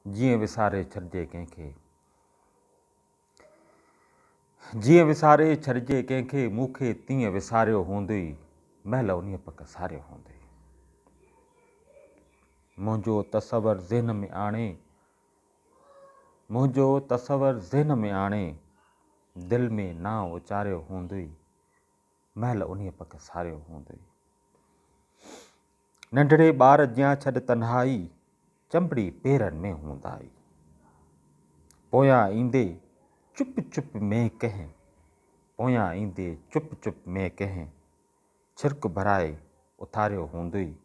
जीअं विसारे छॾिजे कंहिंखे, जीअं विसारे छॾिजे कंहिंखे, मूंखे तीअं विसारियो हूंदई, महिल उन्हीअ पक सारियो हूंदई। मुंहिंजो तसवर ज़हन में आणे, मुंहिंजो तसवर ज़हन में आणे, दिलि में नाव उचारियो हूंदई, महिल उन्हीअ पक सारियो हूंदई। नंढड़े ॿार जियां छॾ तन्हाई, चंबड़ी पेरनि में हूंदाई। पोयां ईंदे चुप चुप में कंहिं, पोयां ईंदे चुप चुप में कंहिं, छिरक भराए उथारियो हूंदई,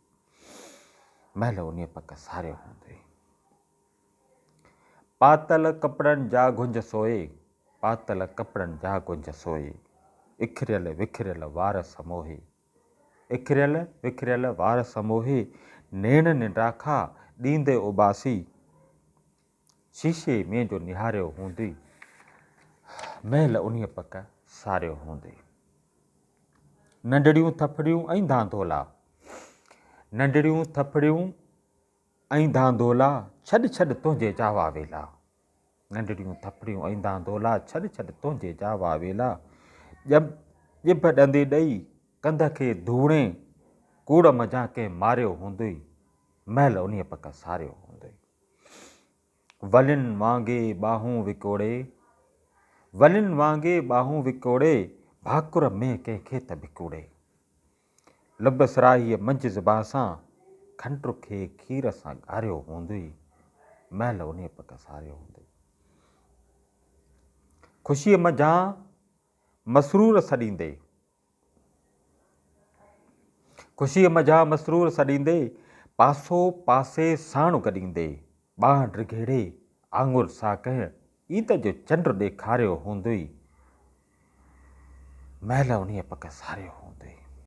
महिल उन्हीअ पक सारियो हूंदई। पातल कपिड़नि जा गुंज सोए, पातल कपिड़नि जा गुंज सोए, इखरियल विखरियल वार समोहे, इखरियल विखरियल वार समोहे, नेणनि राखा ॾींदे उबासी, शीशे में जो निहारियो हूंदई, महिल उन्हीअ पक सारियो हूंदई। नंढड़ियूं थफड़ियूं ऐं धांधोला, नंढड़ियूं थफड़ियूं ऐं धांधोला, छॾ छॾ तुंहिंजे जावा वेला, नंढड़ियूं थफड़ियूं ऐं धांधोला, छॾ छॾ तुंहिंजे जावा वेला, ॼिभ ॾंदे ॾेई कंध खे धूणे, कूड़ मझां कंहिं मारियो हूंदई, महिल उन्हीअ पक सारियो हूंदई। वलियुनि वांगे ॿाहूं विकोड़े, वलियुनि वांगे ॿाहूं विकोड़े, भाकुर में कंहिंखे त भिकूड़े, लुब सराहीअ मंझि ज़िबा सां, खंड खे खीर सां ॻारियो हूंदई, महिल उन्हीअ पक सारियो हूंदई। ख़ुशीअ मझां मसरूर सॾींदे, ख़ुशीअ मझां मसरूर सॾींदे, पासो पासे साण गॾींदे, ॿांह ड्रिघेड़े आङुर सां कंहिं, ईद जो चंड ॾेखारियो हूंदई, महिल उन्हीअ पक सारियो हूंदई।